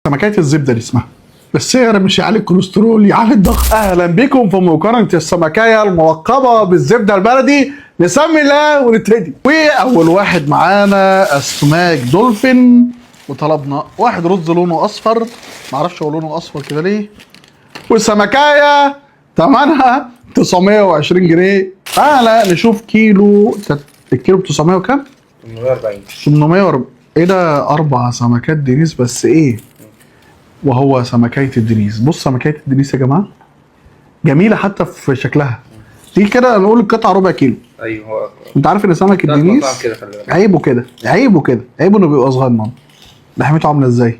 سمكات الزبده دي اسمها، بس هي مش يعلي الكوليسترول، يعلي الضغط. اهلا بكم في مقارنه السمكايه الملقبه بالزبده البلدي. نسمي الله ونبتدي. واول واحد معانا اسماك دولفين، وطلبنا واحد رز لونه اصفر، معرفش هو لونه اصفر كده ليه، والسمكايه ثمنها 920 جنيه. تعالى نشوف كيلو. الكيلو ب 900 وكام؟ 840. 840. ايه ده؟ 4 سمكات دينيس بس ايه؟ وهو سمكية الدنيس. بص سمكية الدنيس يا جماعة جميلة حتى في شكلها. تيجي كده نقول القطعة ربع كيلو. ايوه هو انت عارف ان سمك الدنيس كده، خلي بالك. عيبه كده، عيبه انه بيبقى صغنن. لحمته عاملة ازاي؟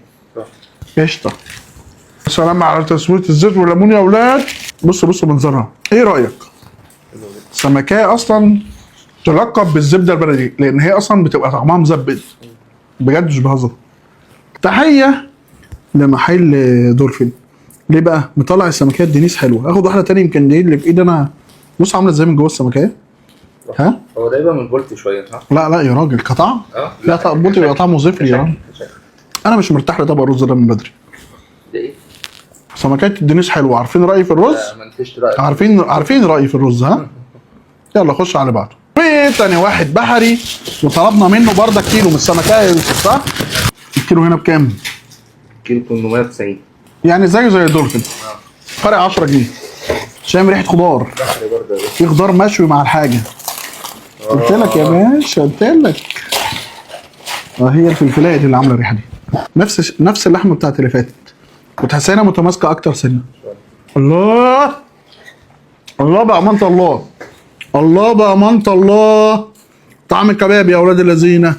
قشطة. السلام على تسوية الزيت والليمون يا اولاد. بص منظرها، ايه رأيك؟ سمكية اصلا تلقب بالزبدة البلدي لان هي اصلا بتبقى طعمها مزبد. بجد مش بهزر. تحية لمحل دولفين. ليه بقى؟ مطلع السمكيات دينيس حلوه. اخد واحده تاني يمكن دي اللي في ايدي انا. بص عامله ازاي من جوه السمكيه. ها؟ هو ده يبقى من بولتي شويه صح؟ لا يا راجل قطع. لا طب بولتي يبقى طعمه زفر يا راجل. انا مش مرتاح لطبق الرز ده من بدري. ده ايه؟ سمكيات الدينيس حلوه. عارفين رايي في الرز؟ لا ما انتش رايك. عارفين رايي في الرز ها؟ يلا خش على بعضه. تاني واحد بحري، وطلبنا منه برضه كيلو من السمكيه يا يوسف صح؟ الكيلو هنا بكام؟ كيلو 890 يعني زيه زي الدولفين. فرق 10 جنيه. شايف ريحه خضار. بحري برضه في خضار مشوي مع الحاجه. قلت لك يا باشا، قلت لك. هي الفلفلايه دي اللي عامله الريحه دي. نفس اللحمه بتاعت اللي فاتت، وتحسينها متماسكه اكتر سنه. الله بأمانة الله. الله بأمانة الله. طعم الكباب يا اولاد الذين.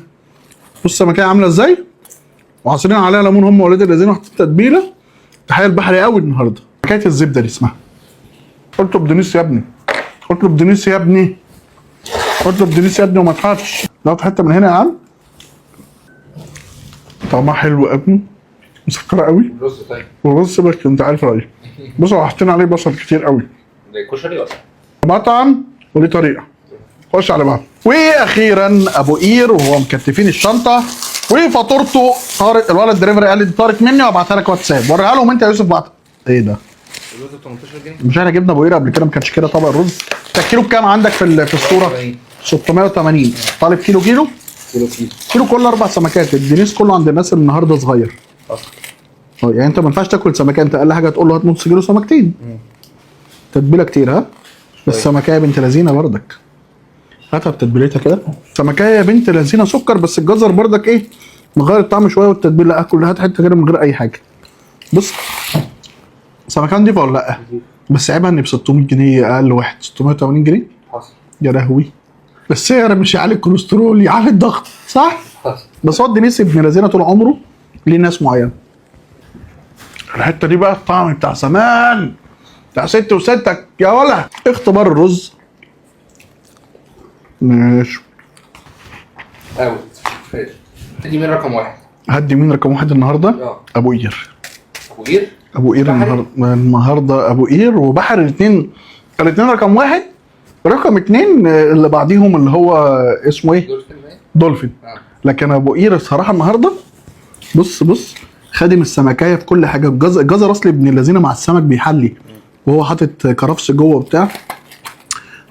بص السمكيه عامله ازاي، وعصرين عليها ليمون هم ولاد الذين، وحطيت تتبيله. تحيه البحري قوي النهارده. حكايه الزبده دي اسمها. اطلب دنيس يا ابني، اطلب دنيس يا ابني، اطلب دنيس يا ابني وما تخافش. لو حته من هنا يا عم. طعمها حلو قوي، مسكره قوي. رز طيب. والرز بس انت عارف رايي. بص حاطين عليه بصل كتير قوي. ده كشري ولا؟ مطعم وليه طريقه. خش على بعض. واخيرا ابو قير وهو مكتفين الشنطه وفاتورته. طارق الولد الدليفري قال لي دي طارت مني وابعتها لك واتساب. وريها لهم انت يا يوسف بعد. ايه ده؟ الرز ب 18 جنيه. مش احنا جبنا ابو قير قبل كده ما كانش كده طبق الرز؟ الكيلو بكام عندك في الصوره؟ 680. طالب كيلو كيلو كل 4 سمكات. الدنيس كله عند الناس النهارده صغير. يعني انت ما ينفعش تاكل سمكه، انت اقل حاجه تقول له هات نص كيلو سمكتين. تتبيله كتير ها؟ بس سمكه يا بنت لذينه بردك. هاتها بتتبيلتها كده. سمكه يا بنت لذينه سكر، بس الجزر بردك ايه؟ مغير الطعم شويه، والتتبيله لا كل هات حته كده من غير اي حاجه. بص سمكه نضيفه ولا لا؟ بس عيبها ان ب 600 جنيه اقل واحد. 680 جنيه حصل. يا لهوي. بس سعر مش يعلي الكوليسترول، يعلي الضغط صح؟ حصل. بس هو الدنيس ابن لذينه طول عمره ليه ناس معينه. الحته دي بقى الطعم بتاع زمان، بتاع ست وستك يا ولا. اختبار الرز. ماشي. اوت. دي من رقم واحد. هدي مين رقم واحد النهارده؟ ابو قير. ابو قير النهارده ابو قير وبحر. الاثنين رقم واحد. رقم 2 اللي بعديهم اللي هو اسمه ايه؟ دولفين. لكن ابو قير الصراحه النهارده بص خادم السمكايه في كل حاجه. الجزر اصلي ابن الذين مع السمك بيحلي، وهو حاطط كرفس جوه وبتاع،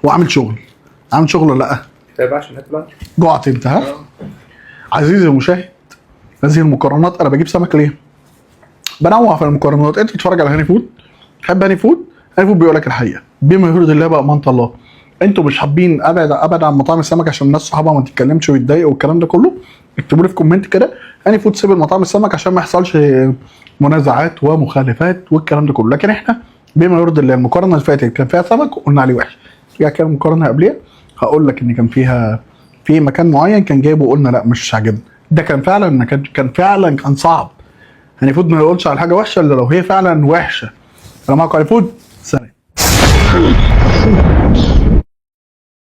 وعامل شغل ولا لا؟ طيب عشان ناكل. جوعت انت ها؟ عزيزي المشاهد، هذه المقارنات انا بجيب سمك ليه؟ بنوع في المقارنات. انت بتتفرج على هاني فود، تحب هاني فود بيقول لك الحقيقه بما يرضي الله بأمانة الله. انتوا مش حابين ابعد عن مطاعم السمك عشان الناس صحابها ما تتكلمش ويتضايقوا والكلام ده كله، اكتبوا لي في كومنت كده هاني فود سيب المطاعم السمك عشان ما يحصلش منازعات ومخالفات والكلام ده كله. لكن احنا بما يرضي الله المقارنه اللي فاتت كان فيها سمك وقلنا عليه وحش. يعني كان مقارنه قبليه هقول لك ان كان فيها في مكان معين كان جايبه وقلنا لا مش عاجبنا. ده كان فعلا كان صعب. هاني فود ما يقولش على حاجه وحشه الا لو هي فعلا وحشه. انا معاكم هاني فود.